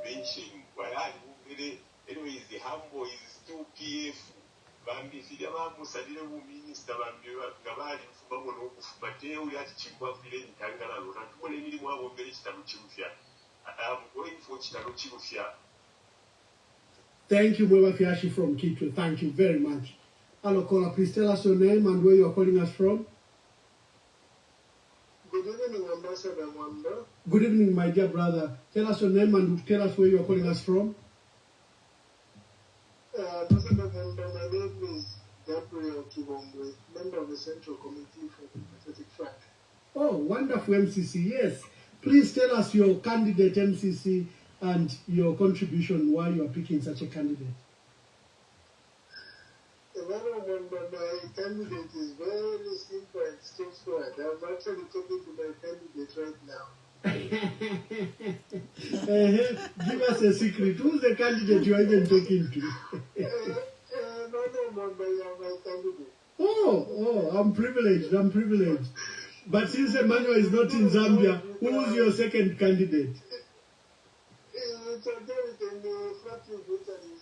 benching. Anyway, is the humble, is still PF. Bambi, if you have Musadina minister, Gavali, Fubago, Mateo, Yachimba, Village, Tangana, and only one will be Chitanuchia. I'm going for Chitanuchia. Thank you, Mwewa Fiashi from Kitwe. Thank you very much. Hello, caller, please tell us your name and where you are calling us from. Good evening, Ambassador Mwamba. Good evening, my dear brother. Tell us your name and tell us where you are calling us from. Ambassador Mwamba, my name is Gabriel Kibongwe, member of the Central Committee for the Patriotic Front. Oh, wonderful, MCC. Yes. Please tell us your candidate, MCC, and your contribution why you are picking such a candidate. My candidate is very simple and straightforward. I'm actually talking to my candidate right now. Give us a secret. Who's the candidate you are even talking to? No, my candidate. Oh, I'm privileged. But since Emmanuel is not in Zambia, who's your second candidate? It's a David and the flattery veteran is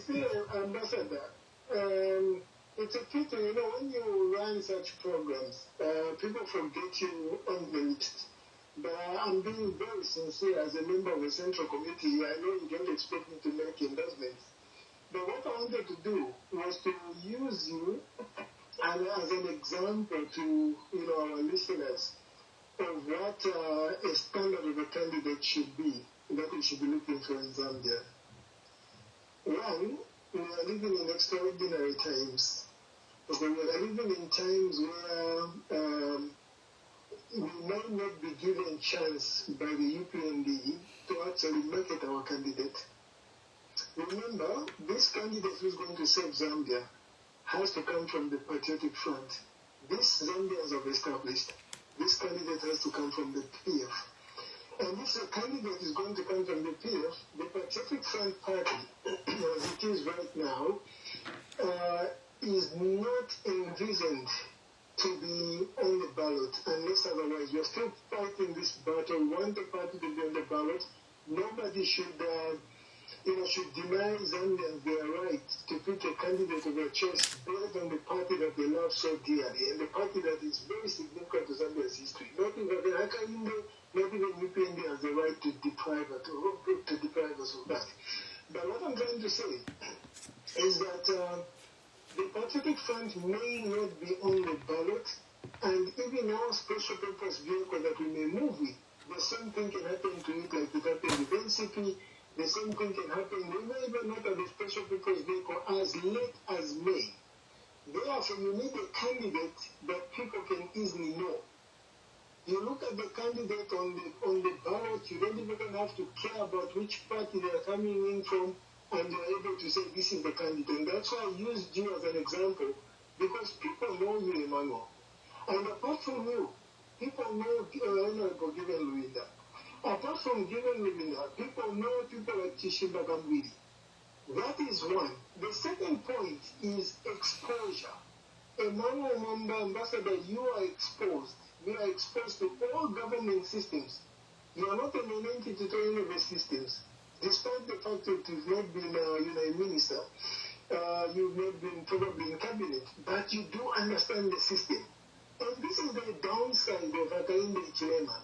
still Ambassador. It's a pity, when you run such programs, people forget you on the list. But I'm being very sincere as a member of the Central Committee. I know you don't expect me to make endorsements. But what I wanted to do was to use you as an example to our listeners of what a standard of a candidate should be, that we should be looking for in Zambia. One, we are living in extraordinary times. Okay, we are living in times where we might not be given a chance by the UPND to actually make it our candidate. Remember, this candidate who is going to save Zambia has to come from the Patriotic Front. This Zambians have established. This candidate has to come from the PF. And if the candidate is going to come from the PF, the Patriotic Front Party, as it is right now, is not envisioned to be on the ballot unless otherwise. We are still fighting this battle. We want the party to be on the ballot. Nobody should deny Zambians their right to pick a candidate of their choice based on the party that they love so dearly and the party that is very significant to Zambia's history. Not even UPND has the right to deprive us of that. But what I'm trying to say is that the Patriotic Front may not be on the ballot, and even our special purpose vehicle that we may move with, the same thing can happen to it like it happened with NCP. The same thing can happen. We may even not have a special purpose vehicle as late as May. Therefore, you need a candidate that people can easily know. You look at the candidate on the ballot, you don't even have to care about which party they are coming in from, and you're able to say this is the candidate. And that's why I used you as an example, because people know you, Emmanuel. And apart from you, people know Honorable Given Luinda. Apart from Given Luinda, people know people like Chishimba Gambiri. That is one. The second point is exposure. Emmanuel Mwamba, Ambassador, you are exposed. You are exposed to all government systems. You are not a non-entity to any of the systems. Despite the fact that you've not been a minister, you've not been probably in cabinet, but you do understand the system. And this is the downside of Hakainde Hichilema.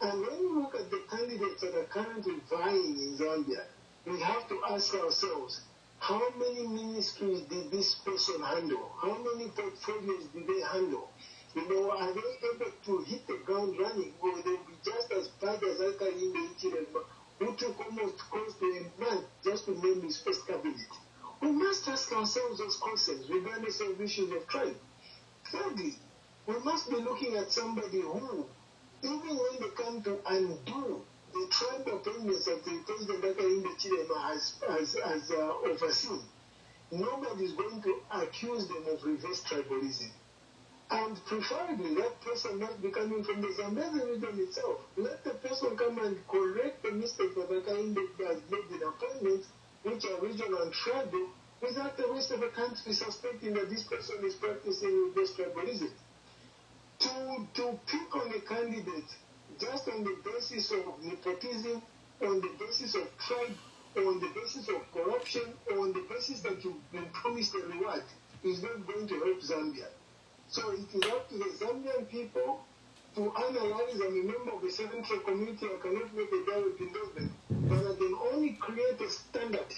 And when we look at the candidates that are currently vying in Zambia, we have to ask ourselves, how many ministries did this person handle? How many portfolios did they handle? Are they able to hit the ground running, or will they be just as bad as Hakainde Hichilema, who took almost close to a month just to name his first cabinet? We must ask ourselves those questions, regardless of issues of crime. Thirdly, we must be looking at somebody who, even when they come to undo the tribal appointments that the President Hakainde Hichilema has overseen, nobody is going to accuse them of reverse tribalism. And preferably, that person not be coming from the Zambezi region itself. Let the person come and correct the mistake that Hakainde has made in appointments, which are regional and tribal, without the rest of the country suspecting that this person is practicing reverse tribalism. To pick on a candidate just on the basis of nepotism, on the basis of tribe, or on the basis of corruption, or on the basis that you've been promised a reward, is not going to help Zambia. So it is up to the Zambian people to analyze. I'm a member of the Central Committee. I cannot make a direct endorsement, but I can only create a standard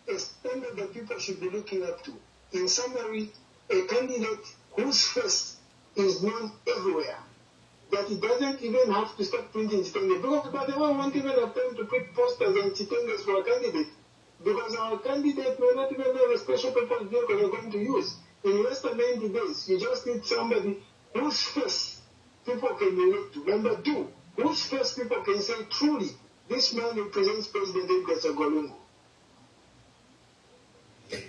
that people should be looking up to. In summary, a candidate whose face is known everywhere, that he doesn't even have to start printing chitenges, because they won't even have time to print posters and chitenges for a candidate, because our candidate may not even know the special purpose vehicle they're going to use. In less than 90 days, you just need somebody whose face people can relate to. Number two, whose face people can say, truly, this man represents President Edgar Lungu.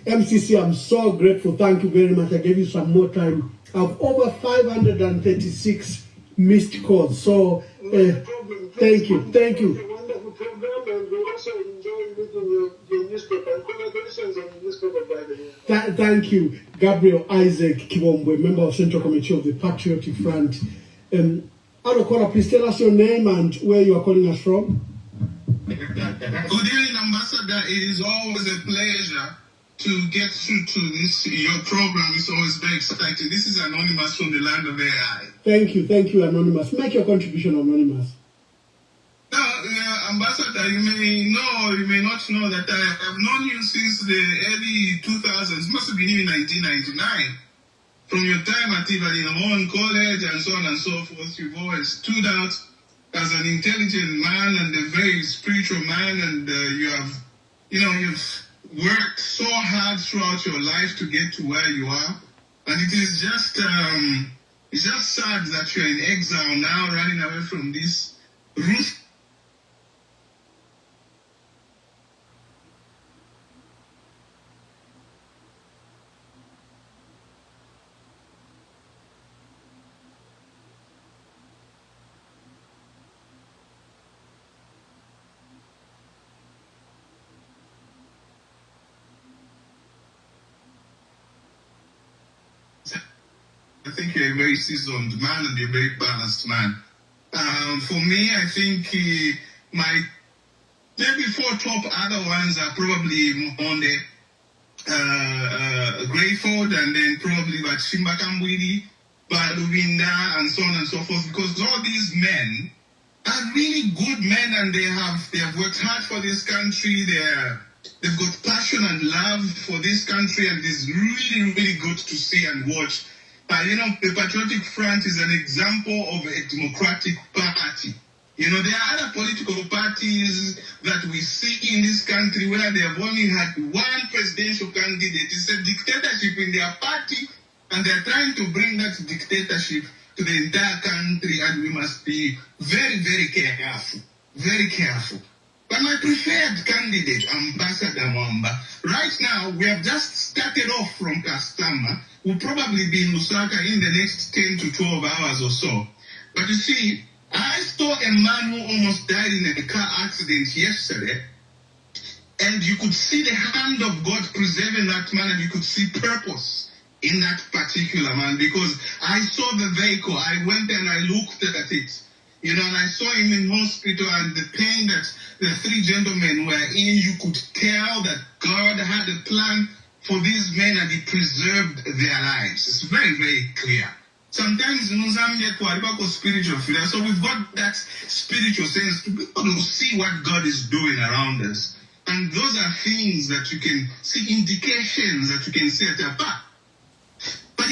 MCC, I'm so grateful. Thank you very much. I gave you some more time. I have over 536 missed calls. So, thank you. Thank you. It's a wonderful program, and we also enjoy reading your newspaper. And congratulations on the newspaper, by the way. Thank you, Gabriel Isaac Kibombwe, member of Central Committee of the Patriotic Front. Adokola, please tell us your name and where you are calling us from. Good evening, Ambassador. It is always a pleasure to get through to this. Your program is always very exciting. This is Anonymous from the land of AI. Thank you, Anonymous. Make your contribution, Anonymous. Now, Ambassador, you may know or you may not know that I have known you since the early 2000s, must have been even 1999. From your time at Ibadan College and so on and so forth, you've always stood out as an intelligent man and a very spiritual man, and you've worked so hard throughout your life to get to where you are, and it is just it's just sad that you're in exile now, running away from this roof. I think you're a very seasoned man and you're a very balanced man. For me, I think my maybe four top other ones are probably Monde, Greyford, and then probably Chimba Kambwili, Baluvinda, and so on and so forth, because all these men are really good men, and they have worked hard for this country. They've got passion and love for this country, and it's really, really good to see and watch. The Patriotic Front is an example of a democratic party. There are other political parties that we see in this country where they have only had one presidential candidate. It's a dictatorship in their party, and they're trying to bring that dictatorship to the entire country, and we must be very, very careful. Very careful. But my preferred candidate, Ambassador Mwamba, right now, we have just started off from Kastama. We'll probably be in Lusaka in the next 10 to 12 hours or so. But you see, I saw a man who almost died in a car accident yesterday, and you could see the hand of God preserving that man, and you could see purpose in that particular man, because I saw the vehicle. I went there and I looked at it. And I saw him in hospital, and the pain that the three gentlemen were in, you could tell that God had a plan for these men, and he preserved their lives. It's very, very clear. Sometimes in Zambia, we spiritual fear, so we've got that spiritual sense to be able to see what God is doing around us. And those are things that you can see, indications that you can see at your back. But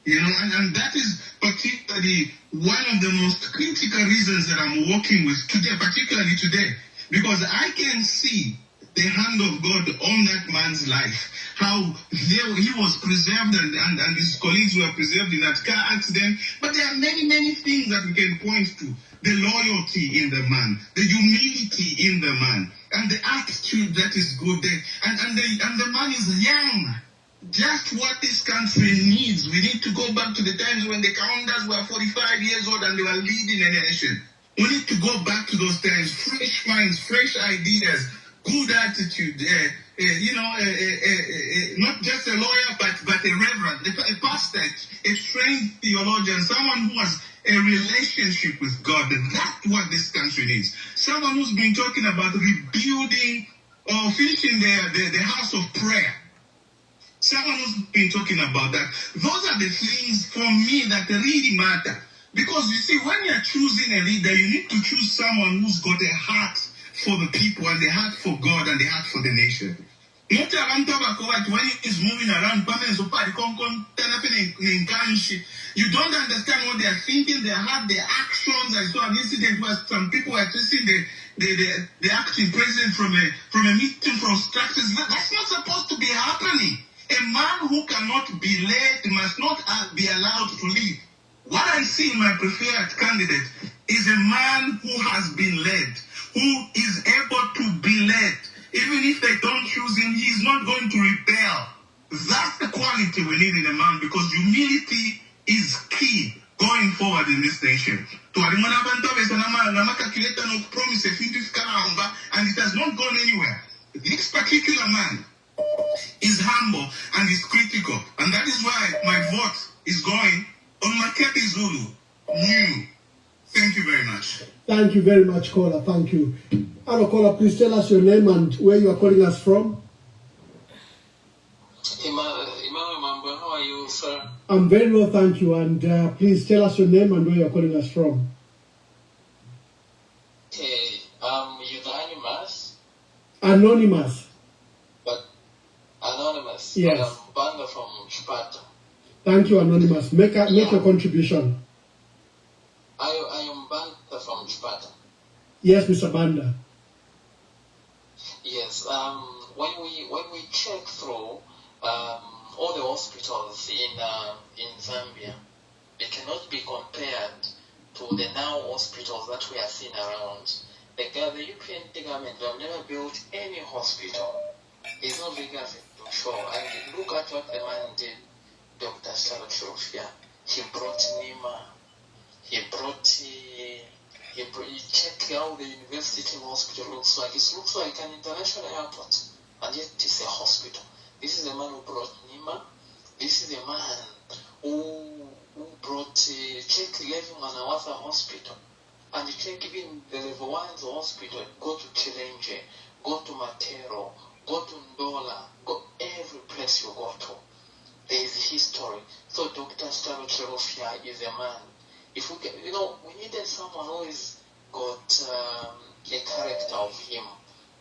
and that is particularly one of the most critical reasons that I'm working with today, particularly today, because I can see the hand of God on that man's life, how he was preserved and his colleagues were preserved in that car accident. But there are many, many things that we can point to. The loyalty in the man, the humility in the man, and the attitude that is good there. And the man is young. Just what this country needs. We need to go back to the times when the commanders were 45 years old and they were leading a nation. We need to go back to those times. Fresh minds, fresh ideas, good attitude, not just a lawyer, but a reverend, a pastor, a trained theologian, someone who has a relationship with God. That's what this country needs. Someone who's been talking about rebuilding or finishing the house of prayer. Someone who's been talking about that. Those are the things for me that really matter. Because you see, when you're choosing a leader, you need to choose someone who's got a heart for the people and the heart for God and the heart for the nation. When he's moving around, you don't understand what they're thinking, their heart, their actions. I saw an incident where some people were chasing the acting president from a meeting from structures. That's not supposed to be happening. A man who cannot be led must not be allowed to lead. What I see in my preferred candidate is a man who has been led, who is able to be led. Even if they don't choose him, he's not going to rebel. That's the quality we need in a man, because humility is key going forward in this nation. And it has not gone anywhere. This particular man is humble and is critical. And that is why my vote is going on Maketi Zulu. New. Thank you very much. Thank you very much, caller. Thank you. Hello, caller. Please tell us your name and where you are calling us from. Imam, how are you, sir? I'm very well, thank you. And please tell us your name and where you are calling us from. Okay, you're anonymous. Anonymous. But anonymous. Yes. But I'm Banda from Chipata. Thank you, Anonymous. Make your contribution. I am Banda from Chipata. Yes, Mr. Banda. Yes. When we check through all the hospitals in Zambia, they cannot be compared to the now hospitals that we are seeing around. The European government have never built any hospital. It's not big as to show. And look at what the man did, Dr. Starotropia. He brought Nima. He checked how the university hospital looks like. It looks like an international airport, and yet it's a hospital. This is the man who brought Nima. This is the man who brought check Levi Manawatha Hospital, and check even the level 1's hospital. Go to Chilenje, go to Matero, go to Ndola, go every place you go to. There is history. So Dr. Starotropia is a man. If we can, we needed someone who is got a character of him,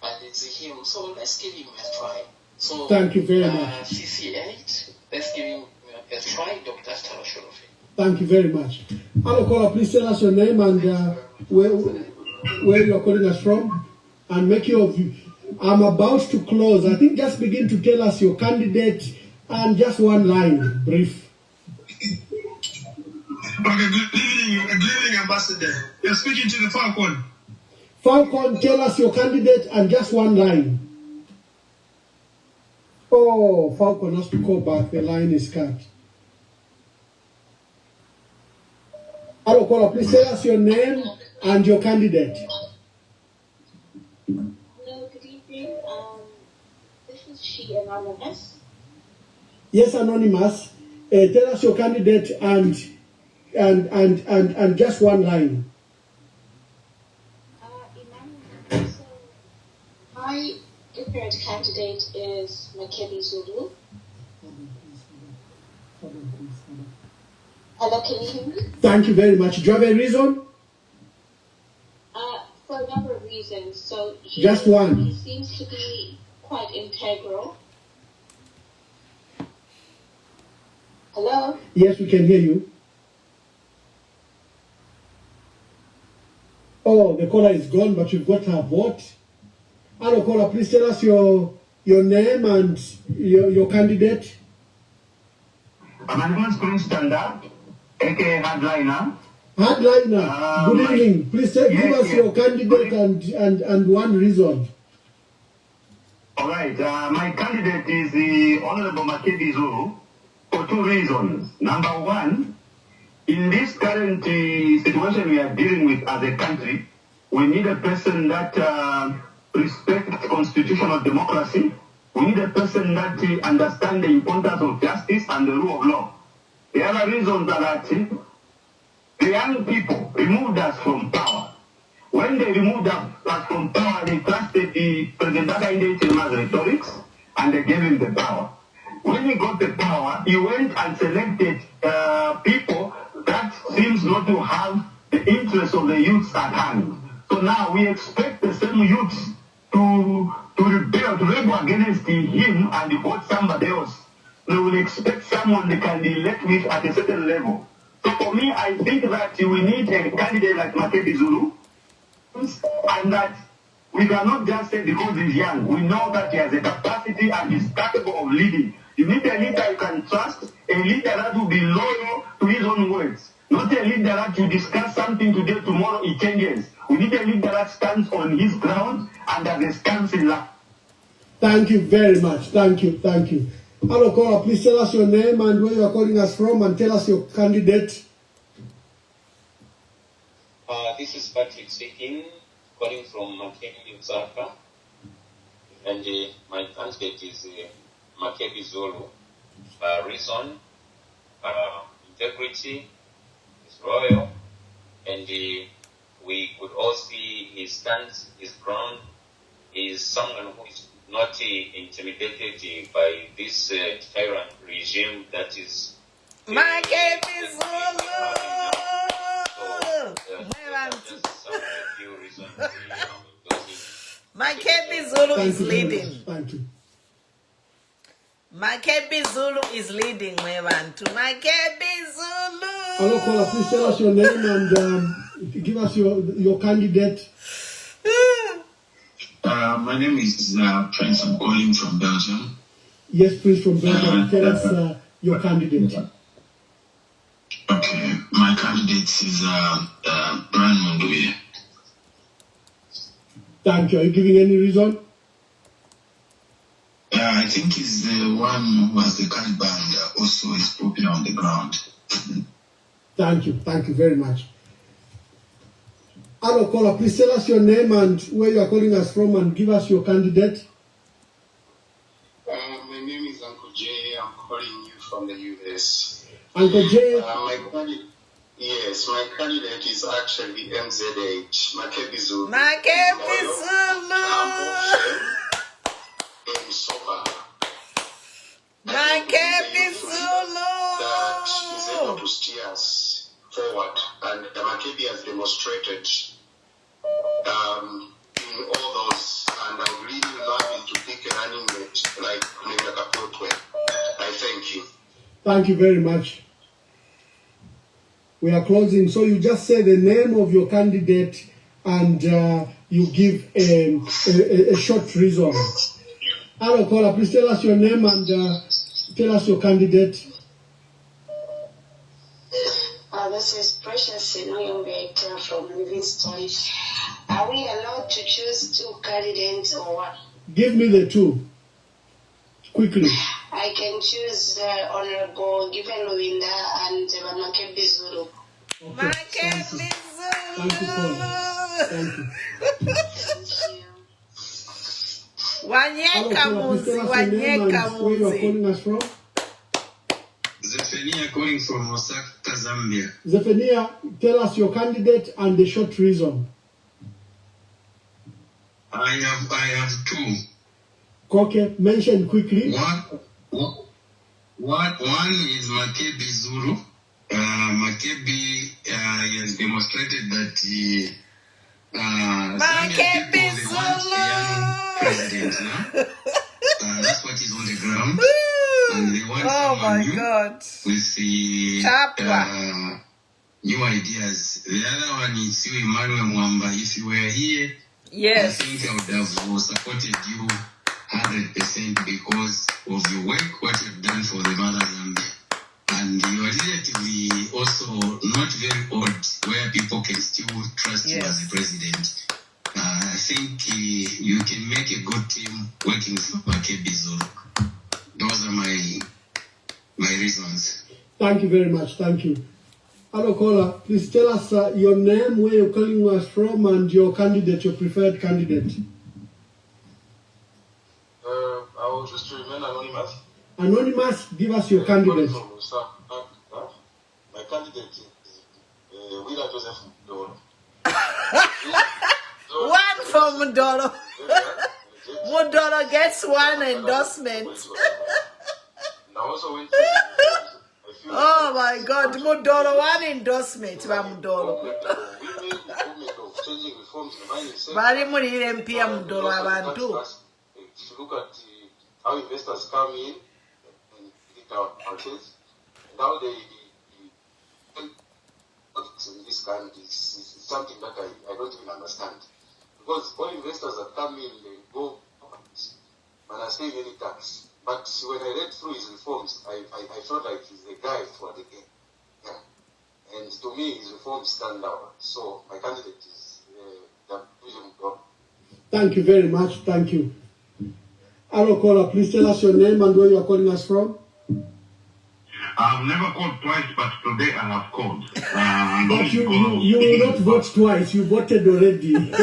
and it's him. So let's give him a try. So thank you very much. CC8, let's give him a try, Dr. Starotropia. Thank you very much. Hello, caller. Please tell us your name and where you are calling us from, and make your view. I'm about to close. I think just begin to tell us your candidate and just one line, brief. Okay, good evening, Ambassador. You're speaking to the Falcon. Falcon, tell us your candidate and just one line. Oh, Falcon has to call back. The line is cut. Hello, caller. Please tell us your name and your candidate. Hello, good evening. This is She Anonymous. Yes, Anonymous. Tell us your candidate and just one line. So my preferred candidate is Makeli Zulu. Hello, can you hear me? Thank you very much. Do you have a reason? For a number of reasons. So just one. He seems to be quite integral. Hello? Yes, we can hear you. Oh, the caller is gone, but you've got her vote. Hello, caller, please tell us your name and your candidate. My name is Prince Standard, aka Hardliner. Hardliner, good evening. Please give us your candidate and one reason. All right, my candidate is the Honorable Makedi Zulu for two reasons. Number one, in this current situation we are dealing with as a country, we need a person that respects constitutional democracy. We need a person that understands the importance of justice and the rule of law. The other reasons are that the young people removed us from power. When they removed us from power, they trusted the President Hakainde's rhetorics and they gave him the power. When he got the power, he went and selected people that seems not to have the interests of the youths at hand. So now we expect the same youths to rebel against him and vote somebody else. They will expect someone they can elect with at a certain level. So for me, I think that we need a candidate like Makebi Zulu, and that we cannot just say because he's young. We know that he has a capacity and is capable of leading. You need a leader you can trust, a leader that will be loyal to his own words. Not a leader that you discuss something today, tomorrow it changes. We need a leader that stands on his ground and has a stance in life. Thank you very much. Thank you. Hello, caller. Please tell us your name and where you are calling us from, and tell us your candidate. This is Patrick speaking, calling from Makeni, Lusaka, and my candidate is Makebi Zulu. Reason, integrity, is loyal, and we could all see his stance, his ground. He is someone who is not intimidated by this tyrant regime that is. Makebi Zulu! Makebi Zulu is leading. Thank you. Makebi Zulu is leading, Mwebantu. Makebi Zulu! Hello, caller. Please tell us your name and give us your candidate. My name is Prince. I'm calling from Belgium. Yes, Prince from Belgium. Tell us your candidate. Okay, my candidate is Brian Mondoye. Thank you. Are you giving any reason? I think he's the one who has the caliber and also is popular on the ground. Thank you very much. Hello, caller. Please tell us your name and where you are calling us from, and give us your candidate. My name is Uncle Jay. I'm calling you from the US. Uncle Jay. My candidate is actually MZH, Makebi Zulu. Makebi Zulu! In soccer. Makebi Zulu! That is able to steer us forward, and Makebi has demonstrated in all those, and I really love him to pick a running mate like Kapotwe. I thank you. Thank you very much. We are closing, so you just say the name of your candidate and you give a short reason. Hello, caller, please tell us your name and tell us your candidate. This is Precious Sinoyombe from Livingston. Are we allowed to choose two candidates or what? Give me the two. Quickly. I can choose Honorable Given Luwinda and Makebi Zulu. Okay. Makebi Zulu! Thank you, caller. Thank you. Wanyeka muzi, where you are calling us from? Zephania calling from Osaka, Zambia. Zephania, tell us your candidate and the short reason. I have two. Okay, mention quickly. One is Makebi Zulu. Makebi has demonstrated that Zambian people, they want a young president now. That's what is on the ground. And they want someone new with the new ideas. The other one is you, Emmanuel Mwamba. If you were here, yes, I think I would have supported you 100% because of your work, what you've done for the mother Zambia. And you are relatively also not very old, where people can still trust you as a president. I think you can make a good team working for Makebi Zulu. Those are my reasons. Thank you very much. Thank you. Hello, caller. Please tell us your name, where you're calling us from, and your candidate, your preferred candidate. I will choose to remain anonymous. Anonymous, give us your candidate. My candidate is Willa Joseph Mudolo. One for Mudolo. Mudolo gets one endorsement. Oh my God, Mudolo, one endorsement by Mudolo. Bari muri MP Mudolo abantu. If you look at how investors come in and visit our case, now they in this country is something that I don't even understand. Because all investors that come in, they go and are paying any tax. But when I read through his reforms, I felt like he's the guy for the game. Yeah. And to me, his reforms stand out. So my candidate is William Brown. Thank you very much. Thank you. Hello, caller. Please tell us your name and where you are calling us from. I've never called twice, but today I have called. But you will not vote twice. You voted already. I've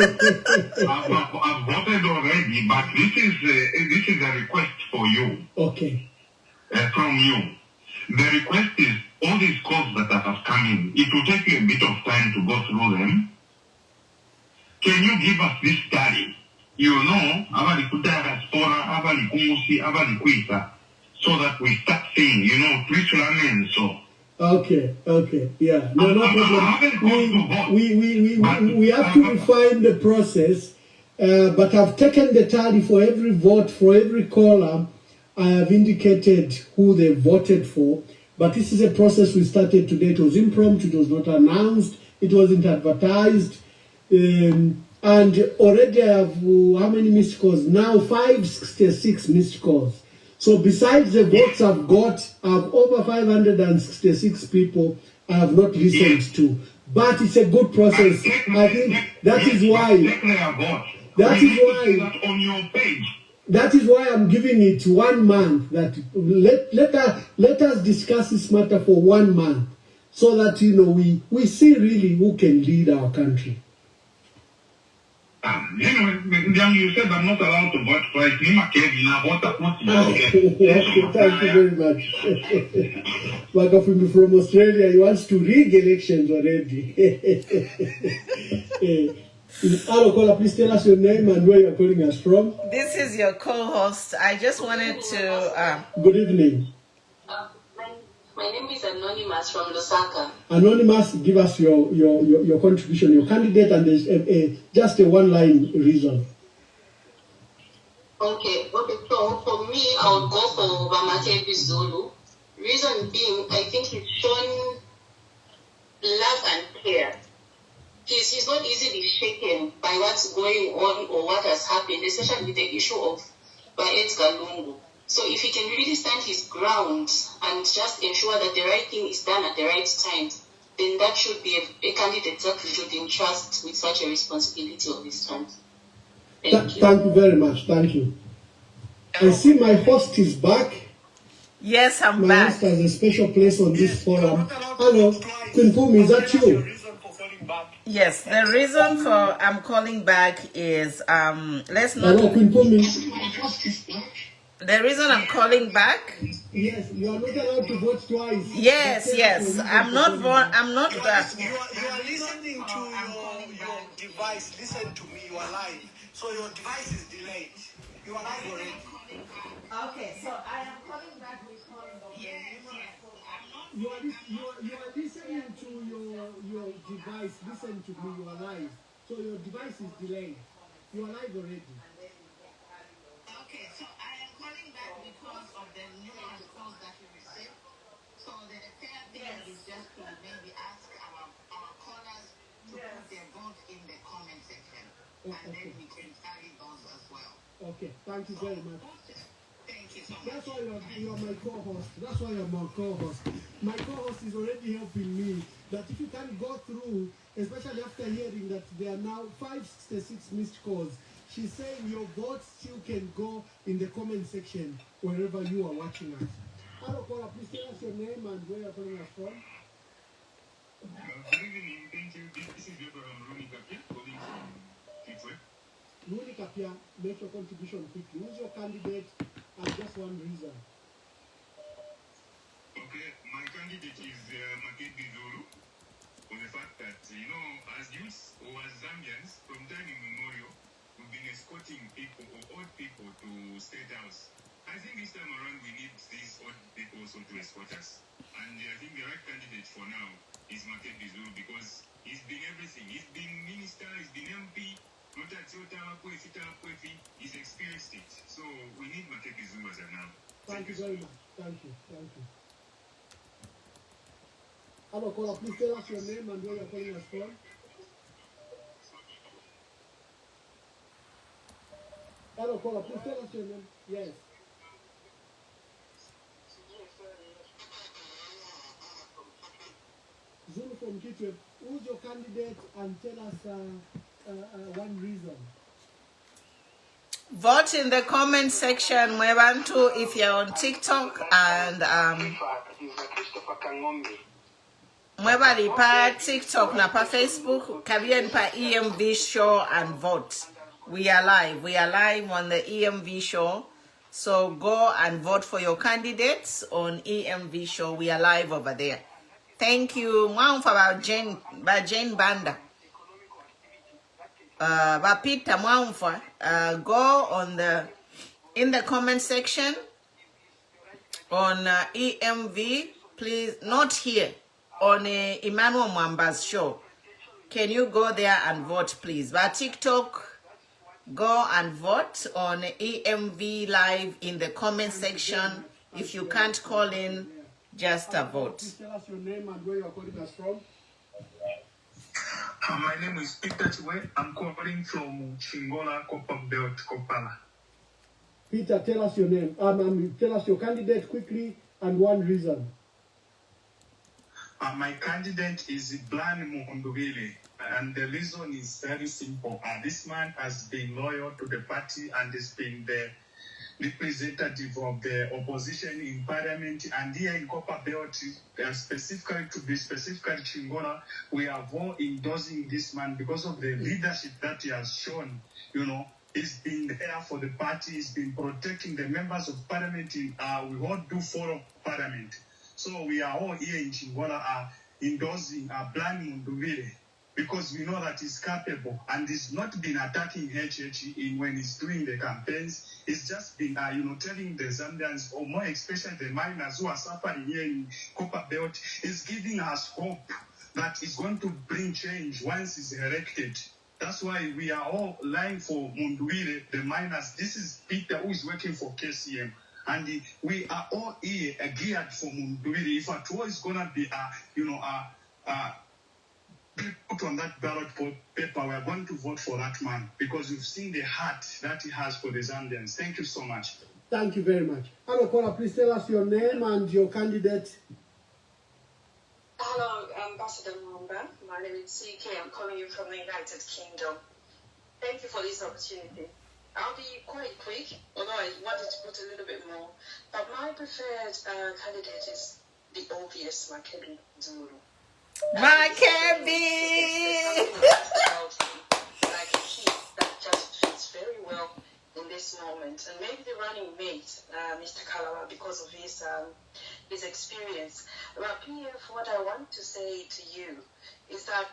voted already, but this is a request for you. Okay. From you. The request is all these calls that have come in. It will take you a bit of time to go through them. Can you give us this study? You know, so that we start saying, you know, preach ramen, so. Okay, yeah. No problem. We have to refine the process, but I've taken the tally for every vote, for every caller. I have indicated who they voted for, but this is a process we started today. It was impromptu, it was not announced, it wasn't advertised, and already I have, how many missed calls? Now 566 missed calls. So besides the votes I've got, I have over 566 people I have not listened to. But it's a good process. I think that is why. That is why I'm giving it 1 month. That let us discuss this matter for 1 month, so that we see really who can lead our country. You said I'm not allowed to vote twice. Thank you very much. Makafumi from Australia, he wants to rig elections already. Hello, caller, please tell us your name and where you're calling us from. This is your co-host. I just wanted to... Good evening. My name is Anonymous from Lusaka. Anonymous, give us your contribution, your candidate, and there's just a one-line reason. Okay. So for me, I would go for Bamatebi Zulu. Reason being, I think he's shown love and care. He's not easily shaken by what's going on or what has happened, especially with the issue of Edgar Lungu. So if he can really stand his ground and just ensure that the right thing is done at the right time, then that should be a candidate that we should entrust with such a responsibility of this time. Thank you. Thank you very much. Thank you. I see my host is back. Yes, I'm my back. My host has a special place on this forum. Hello, Queen Pumi, is that you? Yes, the reason for I'm calling back is let's not. Hello, Queen Pumi. The reason I'm calling back. Yes, you are not allowed to vote twice. Yes. I'm not. You are listening to your device. Listen to me. You are live. So your device is delayed. You are live already. Okay, so I am calling back because of You are listening to your device. Listen to me. You are live. So your device is delayed. You are live already. Okay, so I am calling back because of the numerous calls that you received. So the fair thing is just to maybe ask our callers to put their vote in the comment section. And then we can tally those as well. Okay, thank you very much. Thank you so much. That's why you're my co-host. That's why you're my co-host. My co-host is already helping me that if you can go through, especially after hearing that there are now 566 missed calls, she's saying your votes still can go in the comment section wherever you are watching us. Hello, caller, please tell us your name and where you're calling us from. Good evening, thank you. This is Runi Kapia, calling from Kitwe. Runi Kapia, make your contribution quickly. Who's your candidate and just one reason. Okay, my candidate is Makebi Zulu, for the fact that, as youths or as Zambians, from time immemorial, we've been escorting people or old people to State House. I think this time around we need these old people also to escort us. And I think the right candidate for now is Makebi Zulu because he's been everything. He's been minister, he's been MP, he's experienced it. So we need Makebi Zulu as of now. Thank you very much. Thank you. Thank you. Hello, caller. Please tell us your name and where you're calling us from. Hello, caller. Please tell us your name. Yes. Zulu from Kitwe. Who's your candidate and tell us one reason? Vote in the comment section, Mwebantu, if you're on TikTok, and Mwebali pa TikTok na pa Facebook, Kabien pa EMV show and vote. We are live on the EMV show. So go and vote for your candidates on EMV show. We are live over there. Thank you. Mwamfa ba Jane Banda. Ba Peter Mwamfa. Go on in the comment section on EMV, please. Not here on Emmanuel Mwamba's show. Can you go there and vote, please? By TikTok, go and vote on EMV live in the comment section. If you can't call in, just a vote. Please tell us your name and where you're calling us from. My name is Peter Chwe. I'm calling from Chingola, Copper Belt, Kopala. Peter, tell us your name. Tell us your candidate quickly and one reason. My candidate is Blan Munduvile, and the reason is very simple. This man has been loyal to the party and has been the representative of the opposition in parliament, and here in Copper Belt, specifically Chingola, we are all endorsing this man because of the leadership that he has shown. He's been there for the party, he's been protecting the members of parliament. We all do follow parliament. So we are all here in Chingola endorsing Blan Munduvile because we know that he's capable and he's not been attacking HH when he's doing the campaigns. He's just been, telling the Zambians, or more especially the miners who are suffering here in Copper Belt, is giving us hope that he's going to bring change once he's elected. That's why we are all lying for Munduvile, the miners. This is Peter who is working for KCM. And we are all here geared for Munduvile. If at all is going to be, put on that ballot paper, we are going to vote for that man because we've seen the heart that he has for the Zambians. Thank you so much. Thank you very much. Hello, caller. Please tell us your name and your candidate. Hello, Ambassador Mwamba. My name is CK. I'm calling you from the United Kingdom. Thank you for this opportunity. I'll be quite quick, although I wanted to put a little bit more. But my preferred candidate is the obvious Makebi Zulu. Makebi! Like a key that just fits very well in this moment. And maybe the running mate, Mr. Kalawa, because of his experience. But PF, what I want to say to you is that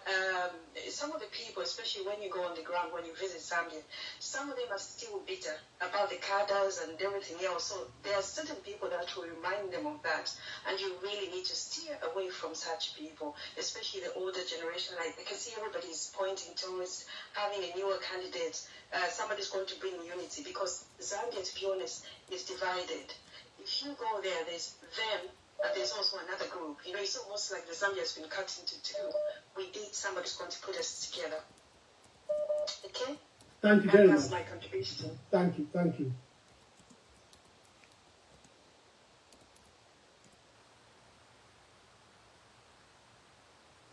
some of the people, especially when you go on the ground, when you visit Zambia, some of them are still bitter about the cadres and everything else. So there are certain people that will remind them of that. And you really need to steer away from such people, especially the older generation. I can see everybody's pointing towards having a newer candidate. Somebody's going to bring unity because Zambia, to be honest, is divided. If you go there, there's them. And there's also another group. It's almost like the Zambia has been cut into two. We need somebody who's going to put us together. Okay? Thank you very much. That's my contribution. Thank you. Thank you.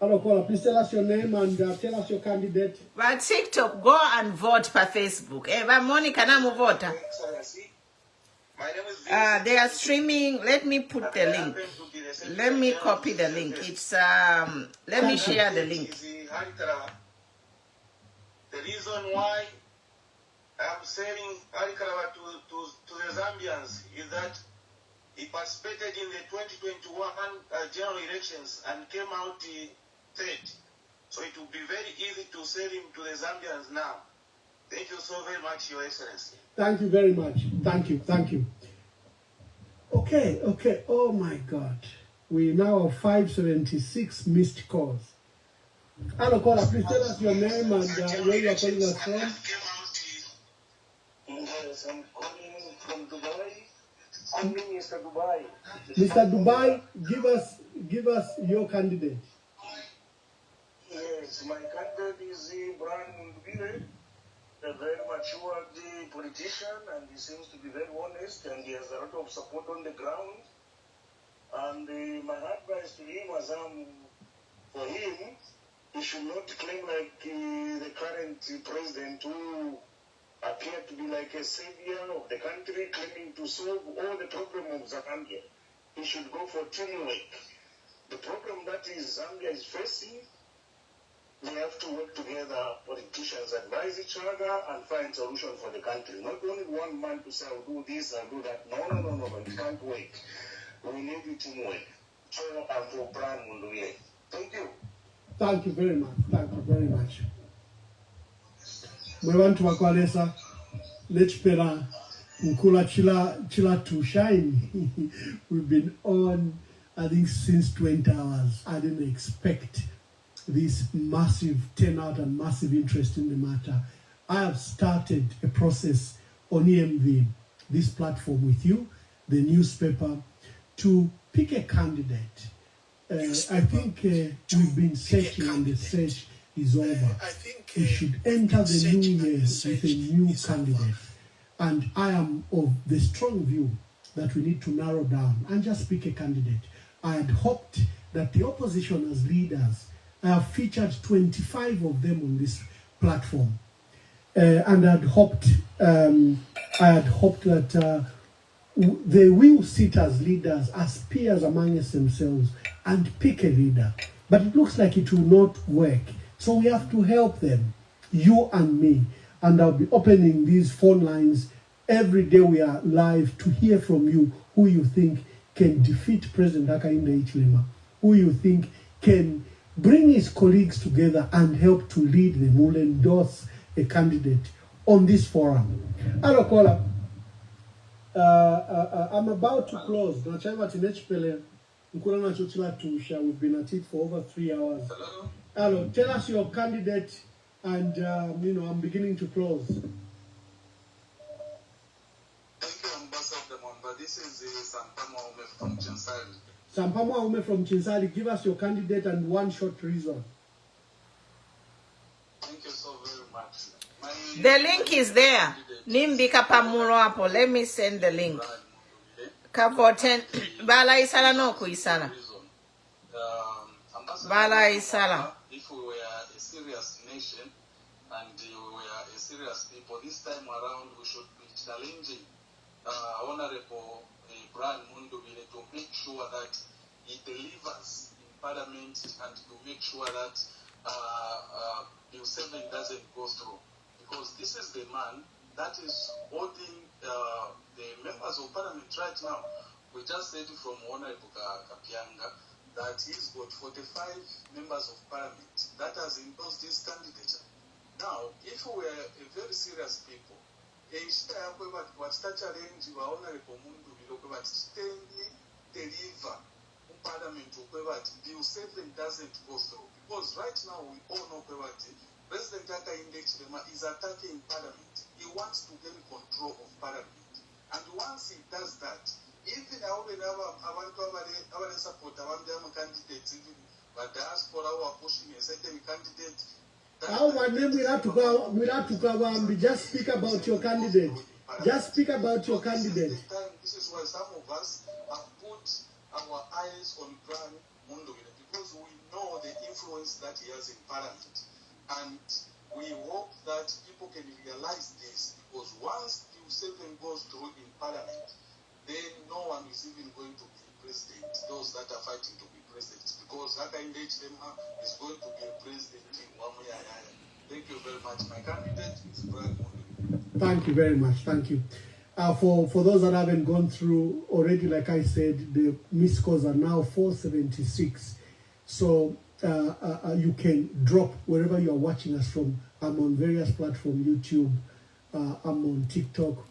Hello, caller. Please tell us your name and tell us your candidate. By TikTok, go and vote per Facebook. Monica, na vote. They are streaming. Let me put the link. Let me copy the link. It's let me share the link. The reason why I'm saying Ali Kalaba to the Zambians is that he participated in the 2021 general elections and came out third. So it will be very easy to sell him to the Zambians now. Thank you so very much, Your Excellency. Thank you very much. Thank you. Okay. Oh my God. We now have 576 missed calls. Hello, caller, please tell us your name and where you are calling us from. Yes, I'm calling from Dubai. I'm Mr. Dubai. Mr. Dubai, give us your candidate. Yes, my candidate is Brian Mundubile, a very matured politician, and he seems to be very honest, and he has a lot of support on the ground. And my advice to him was for him, he should not claim like the current president who appeared to be like a savior of the country, claiming to solve all the problems of Zambia. He should go for teamwork. The problem that Zambia is facing, we have to work together, politicians advise each other and find solution for the country. Not only one man to say, I'll do this, I'll do that. No, it can't work. We need teamwork. So I'm for Brian Mundubile. Thank you. Thank you very much. We want to wakwalesa lechpera nkula chila to shine. We've been on, I think, since 20 hours. I didn't expect this massive turnout and massive interest in the matter. I have started a process on EMV, this platform with you, the newspaper, to pick a candidate. I think we've been searching and the search is over. We should enter the new year with a new candidate. And I am of the strong view that we need to narrow down and just pick a candidate. I had hoped that the opposition as leaders, I have featured 25 of them on this platform. And I had hoped that they will sit as leaders, as peers amongst themselves, and pick a leader. But it looks like it will not work. So we have to help them, you and me. And I'll be opening these phone lines every day we are live to hear from you who you think can defeat President Hakainde Hichilema, who you think can bring his colleagues together and help to lead them, will endorse a candidate on this forum. Hello, caller. I'm about to close. We've been at it for over 3 hours. Hello, tell us your candidate, and I'm beginning to close. Thank you, Ambassador Mwamba. This is Sampama Ume from Chinsali. Sampama Ume from Chinsali, give us your candidate and one short reason. Thank you so very much. The link is there. Nimbika Pamuro Apo. Let me send the link. Kapoten Bala Isala no Kuisala. Bala Isala. If we were a serious nation and we were a serious people, this time around we should be challenging Honorable Brian Mundubile to make sure that he delivers in Parliament and to make sure that Bill 7 doesn't go through. Because this is the man that is holding the members of Parliament right now. We just said from Honorable Kapianga that he's got 45 members of Parliament that has endorsed his candidature. Now, if we were a very serious people, what challenge Honorable Mundubile deliver in Parliament Bill 7 doesn't go through. Because right now we all know President Hakainde Hichilema is attacking Parliament. He wants to gain control of Parliament. And once he does that, even our support our candidates, even the diaspora who are pushing a certain candidate. Our name will have to go. Just speak about your candidate. Just speak about your candidate. This is why some of us have put our eyes on Brian Mundubile because we know the influence that he has in Parliament. And we hope that people can realize this because once Bill 7 goes through in Parliament, then no one is even going to be president, those that are fighting to be president, because Hakainde Hichilema is going to be a president in one way or another. Thank you very much. My candidate is Brian Mundubile. Thank you very much. Thank you. For those that haven't gone through already, like I said, the missed calls are now 476. So you can drop wherever you are watching us from. I'm on various platforms, YouTube, I'm on TikTok,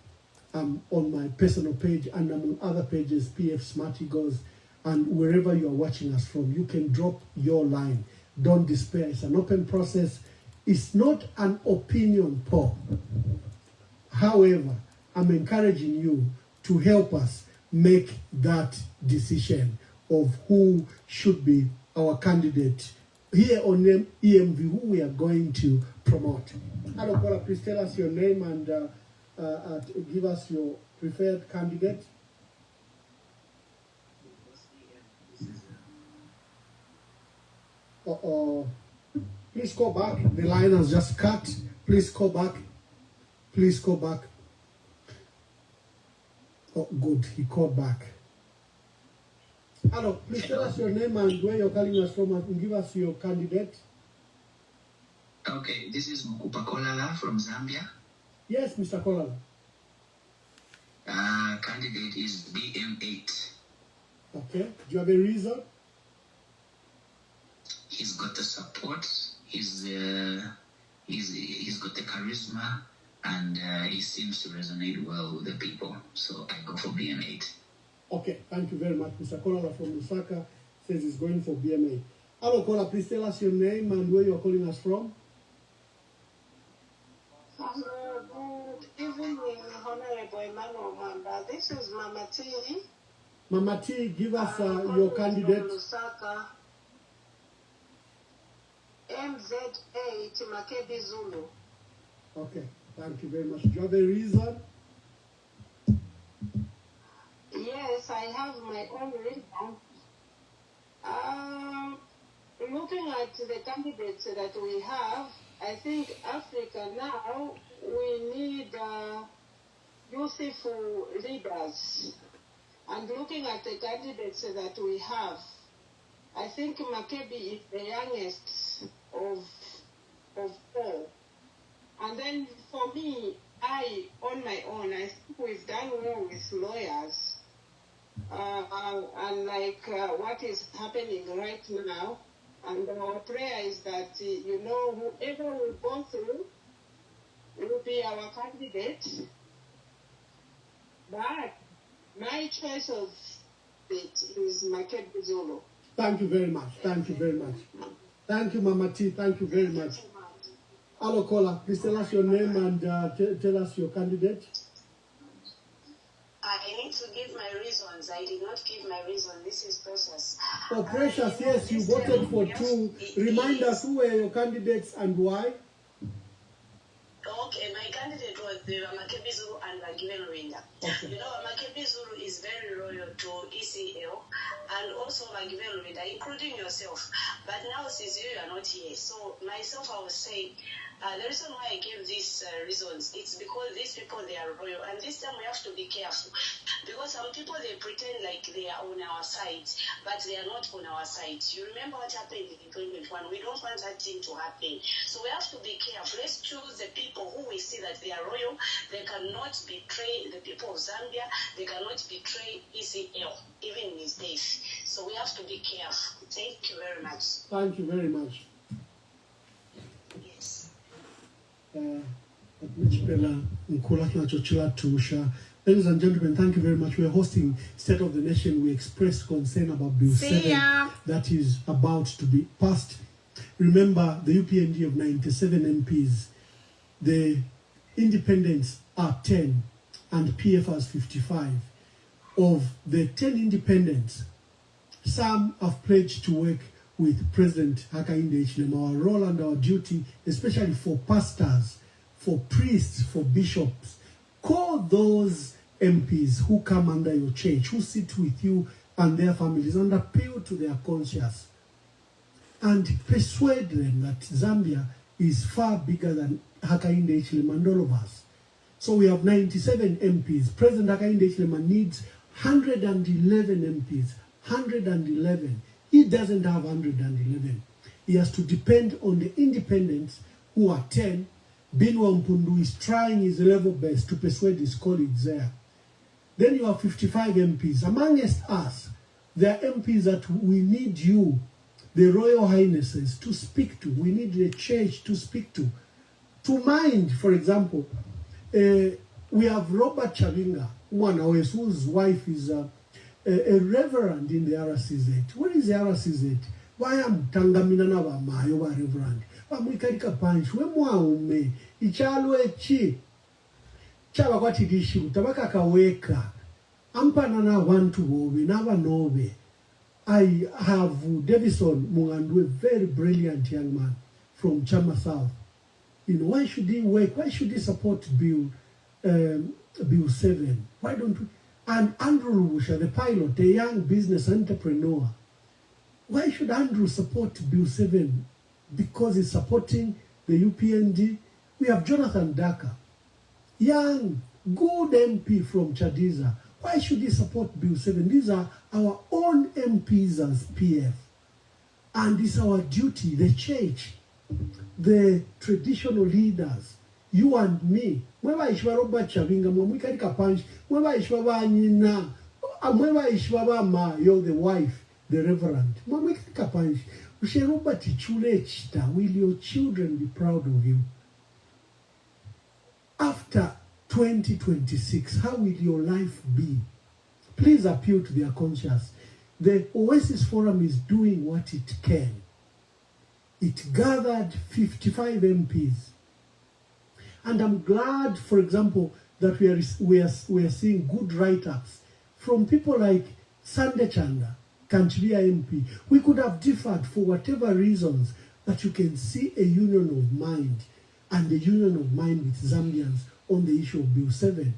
I'm on my personal page, and I'm on other pages, PF Smart Eagles, and wherever you are watching us from, you can drop your line. Don't despair. It's an open process. It's not an opinion poll. However, I'm encouraging you to help us make that decision of who should be our candidate here on EMV, who we are going to promote. Hello, caller, please tell us your name and give us your preferred candidate. Please call back. The line has just cut. Please call back. Please call back. Oh, good. He called back. Hello. Please tell us your name and where you're calling us from and give us your candidate. Okay, this is Mukupa Kolala from Zambia. Yes, Mr. Kolala. Candidate is BM8. Okay. Do you have a reason? He's got the support. He's got the charisma, and he seems to resonate well with the people. So I go for BM8. Okay, thank you very much. Mr. Kolala from Lusaka says he's going for BM8. Hello, caller. Please tell us your name and where you're calling us from. Good evening, Honorable Emmanuel Manda. This is Mama T. Mama T, give us your candidate. Lusaka. MZ8 Makebi Zulu. Okay, thank you very much. Do you have a reason? Yes, I have my own reason. Looking at the candidates that we have, I think Africa now, we need youthful leaders. And looking at the candidates that we have, I think Makebi is the youngest of all. And then for me, on my own, I think we've done well with lawyers. And like what is happening right now. And our prayer is that, whoever we go through will be our candidate. But my choice of it is Makebi Zulu. Thank you very much. Thank you very much. Thank you, Mama T. Thank you very much. Hello, caller. Please tell us your name and tell us your candidate. I need to give my reasons. I did not give my reason. This is Precious. Oh, Precious, yes, you voted for two. Remind us who were your candidates and why. Okay, my candidate was Makebi Zulu and Vagiven Rwinda. Okay. Makebi Zulu is very loyal to ECL and also Vagiven Rwinda, including yourself. But now, since you are not here, so myself, I was saying, the reason why I gave these reasons, it's because these people, they are royal. And this time we have to be careful. Because some people, they pretend like they are on our side, but they are not on our side. You remember what happened in 2021? We don't want that thing to happen. So we have to be careful. Let's choose the people who we see that they are royal. They cannot betray the people of Zambia. They cannot betray ECL, even in his days. So we have to be careful. Thank you very much. Thank you very much. Yes. Ladies and gentlemen, thank you very much. We are hosting State of the Nation. We express concern about Bill 7 that is about to be passed. Remember, the UPND of 97 MPs, the independents are 10 and PF has 55. Of the 10 independents, some have pledged to work with President Hakainde Hichilema. Our role and our duty, especially for pastors, for priests, for bishops, call those MPs who come under your church, who sit with you and their families, and appeal to their conscience and persuade them that Zambia is far bigger than Hakainde Hichilema and all of us. So we have 97 MPs. President Hakainde Hichilema needs 111 MPs. 111. He doesn't have 111. He has to depend on the independents who are 10 Binwa Mpundu is trying his level best to persuade his colleagues there. Then you have 55 MPs. Amongst us, there are MPs that we need you, the Royal Highnesses, to speak to. We need the church to speak to. To mind, for example, we have Robert Chavinga, whose wife is a reverend in the RCZ. What is the RCZ? Why am Tangamina Nava Mayowa reverend? Wamwikarika punch, wemwaume, ichalwe chi. Chaba kwa tidishu, tabaka kaweka. Ampana na wantu wobe, nava nobe. I have Davison Mungandu, a very brilliant young man from Chama South. You know, why should he work? Why should he support Bill 7? Why don't we? And Andrew Lubusha, the pilot, a young business entrepreneur. Why should Andrew support Bill 7? Because he's supporting the UPND. We have Jonathan Daka, young, good MP from Chadiza. Why should he support Bill 7? These are our own MPs as PF. And it's our duty, the church, the traditional leaders, you and me. Mweba ishwa Robert Chavinga, mwemwika dikapanch, mweba ishwa ba nina, mweba ishwa ba ma, you're the wife, the reverend. Mwemwika dikapanch, ushe Robert chule chita, will your children be proud of you? After 2026, how will your life be? Please appeal to their conscience. The Oasis Forum is doing what it can. It gathered 55 MPs. And I'm glad, for example, that we are seeing good write-ups from people like Sande Chanda, Kanchibia MP. We could have differed for whatever reasons, but you can see a union of mind and a union of mind with Zambians on the issue of Bill 7.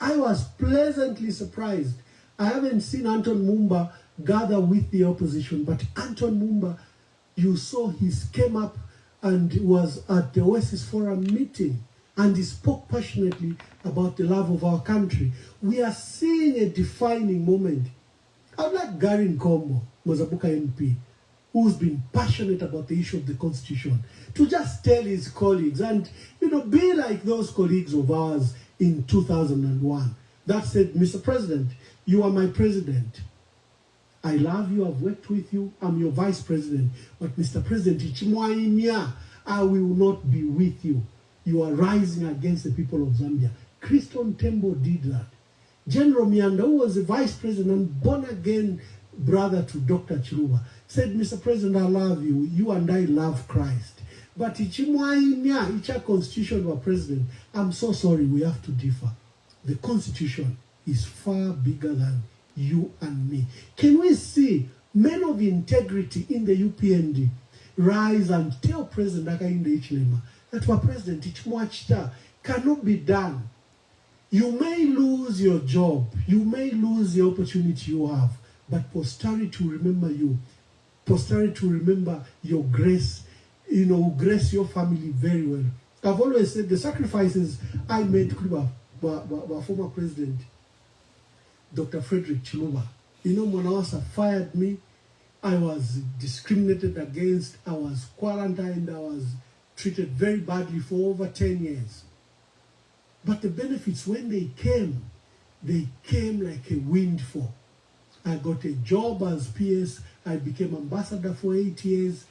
I was pleasantly surprised. I haven't seen Anton Mumba gather with the opposition, but Anton Mumba, you saw he came up and was at the Oasis Forum meeting, and he spoke passionately about the love of our country. We are seeing a defining moment. I'd like Gary Nkombo, Mozabuka MP, who's been passionate about the issue of the Constitution, to just tell his colleagues and, you know, be like those colleagues of ours in 2001 that said, Mr. President, you are my president. I love you, I've worked with you, I'm your vice president. But Mr. President, I will not be with you. You are rising against the people of Zambia. Christon Tembo did that. General Mianda, who was the vice president, born-again brother to Dr. Chiluba, said, Mr. President, I love you. You and I love Christ. But icha constitution of a president, I'm so sorry, we have to differ. The constitution is far bigger than you and me. Can we see men of integrity in the UPND rise and tell President Hakainde Hichilema that our president Ichimwachita cannot be done? You may lose your job, you may lose the opportunity you have, but posterity will remember you. Posterity will remember your grace, you know, grace your family very well. I've always said the sacrifices I made by former president Dr. Frederick Chiluba. You know, when Awasa fired me, I was discriminated against, I was quarantined, I was treated very badly for over 10 years. But the benefits, when they came like a windfall. I got a job as PS, I became ambassador for 8 years.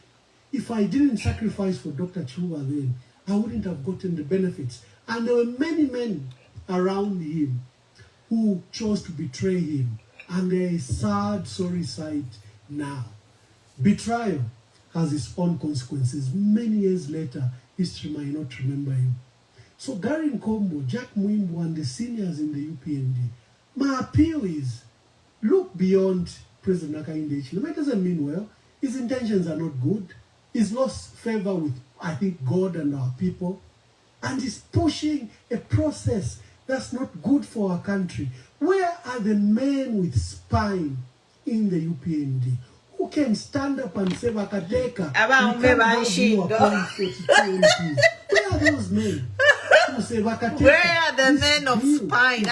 If I didn't sacrifice for Dr. Chiluba then, I wouldn't have gotten the benefits. And there were many men around him who chose to betray him. And there is sad, sorry sight now. Betrayal has its own consequences. Many years later, history might not remember him. So Gary Nkombo, Jack Mwimbo, and the seniors in the UPND, my appeal is, look beyond President Hakainde Hichilema. It doesn't mean well. His intentions are not good. He's lost favor with, I think, God and our people. And he's pushing a process that's not good for our country. Where are the men with spine in the UPND who can stand up and say, Vakateka, where are those men who say, Vakateka? Where are the men of spine?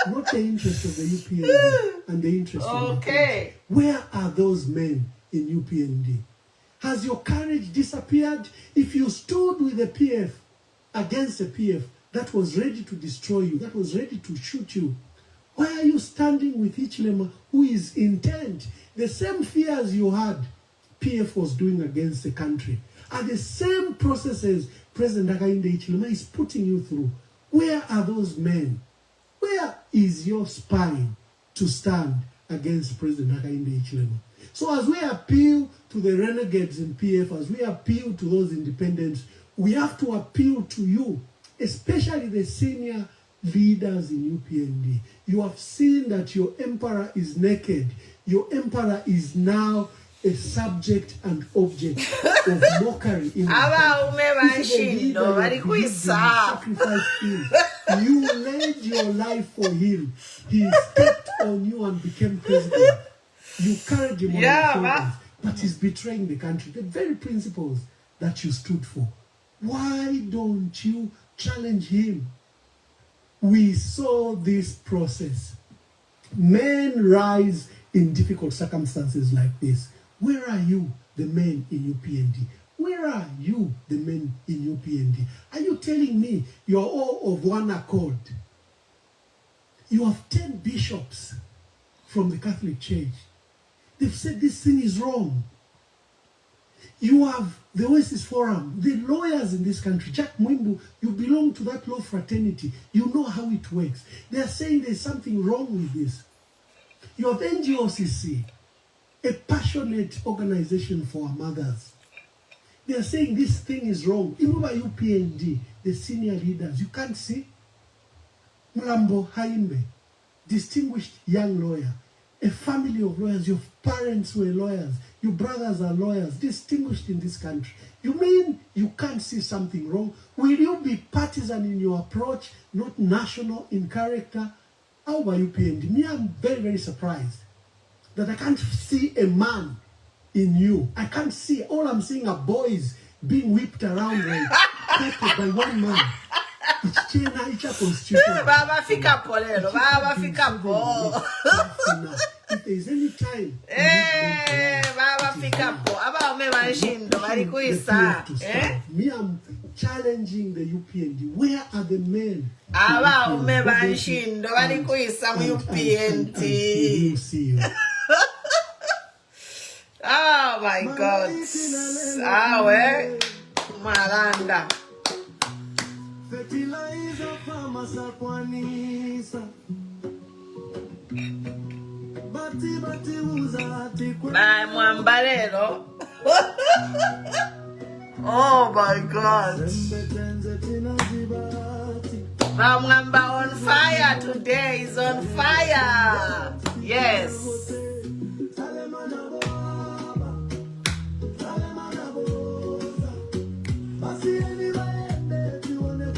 Not the interest of the UPND and the interest of the country. Where are those men in UPND? Has your courage disappeared? If you stood with the PF against the PF that was ready to destroy you, that was ready to shoot you, why are you standing with Hichilema, who is intent? The same fears you had, PF was doing against the country, are the same processes President Hakainde Hichilema is putting you through. Where are those men? Where is your spine to stand against President Hakainde Hichilema? So as we appeal to the renegades in PF, as we appeal to those independents, we have to appeal to you, especially the senior leaders in UPND. You have seen that your emperor is naked. Your emperor is now a subject and object of mockery. You laid your life for him. He stepped on you and became president. You carried him on your shoulders, but he's betraying the country, the very principles that you stood for. Why don't you challenge him? We saw this process. Men rise in difficult circumstances like this. Where are you, the men in UPND? Where are you, the men in UPND? Are you telling me you are all of one accord? You have 10 bishops from the Catholic Church. They've said this thing is wrong. You have the Oasis Forum, the lawyers in this country. Jack Mwimbu, you belong to that law fraternity. You know how it works. They are saying there's something wrong with this. You have NGOCC, a passionate organization for our mothers. They are saying this thing is wrong. Even by UPND, the senior leaders, you can't see. Mlambo Haimbe, distinguished young lawyer, a family of lawyers. Your parents were lawyers. Your brothers are lawyers, distinguished in this country. You mean you can't see something wrong? Will you be partisan in your approach, not national in character? How about UPND? Me, I'm very, very surprised that I can't see a man in you. I can't see. All I'm seeing are boys being whipped around like by one man. It's China, it's a constitution. Baba fika polero, Baba fika po. If there's any time, Baba fika po. Aba ume manshindo, bari kuisa. Me, I'm challenging the UPND. Where are the men? Aba ume manshindo, bari kuisa mu UPND. You see. Oh my God. Awe. Malanda. Bye, Mwambalero. Oh my God. Mwamba on fire today. Is on fire. Yes.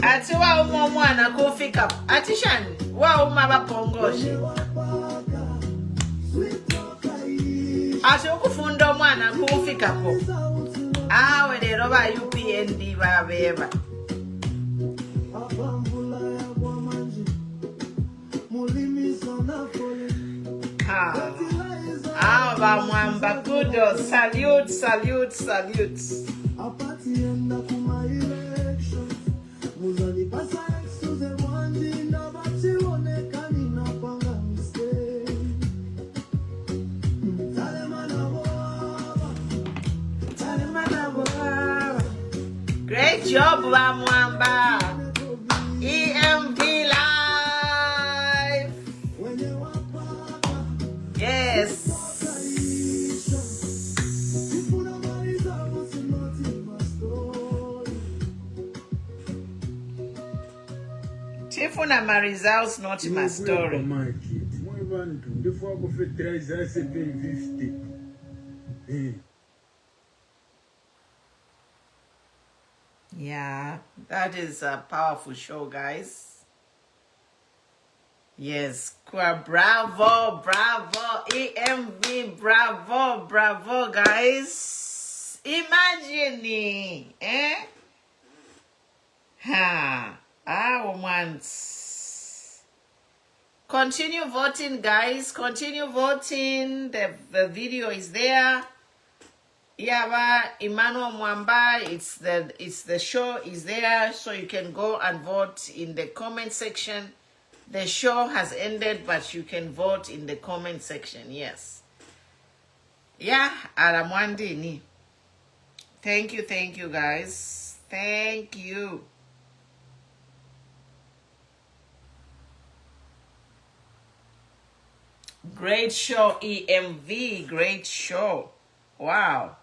Ati wa umo mwana kufika. Ati shani wa uma bapongoshe. Ati ukufunda mwana kufika po. Awe lero ba UPND babeba. Ba Mwamba kudos. Salute, salute, salute. Great job, Mwamba. EMV Live. Yes. Tifuna Marizal's not my story. Yeah, that is a powerful show, guys. Yes, bravo, bravo, EMV, bravo, bravo, guys. Imagine, once. Continue voting, guys. Continue voting. The video is there. Yeah, Emmanuel Mwamba, it's the show is there, so you can go and vote in the comment section. The show has ended, but you can vote in the comment section. Yes. Yeah, Aramwandini. Thank you guys. Thank you. Great show, EMV. Great show. Wow.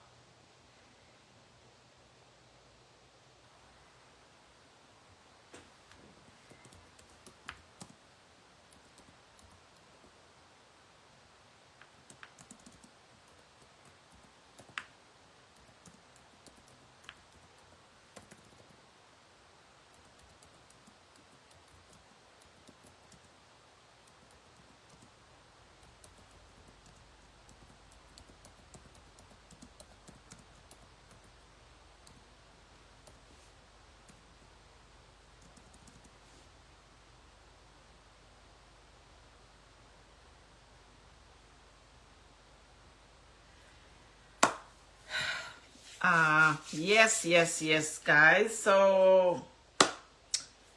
Yes, guys. So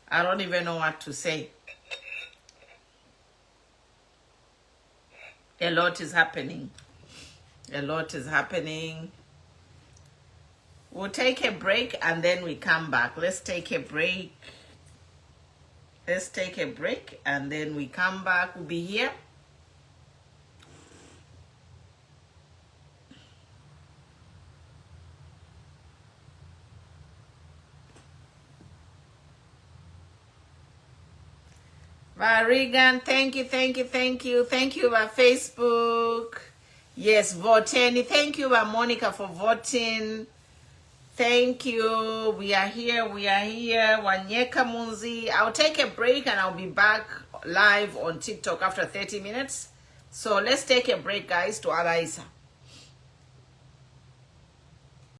I don't even know what to say. A lot is happening. We'll take a break and then we come back. Let's take a break and then we come back. We'll be here. Regan, thank you, Facebook. Yes, voting. Thank you, Monica, for voting. Thank you. We are here. Wanyeka Munzi. I'll take a break and I'll be back live on TikTok after 30 minutes. So let's take a break, guys, to Alaisa.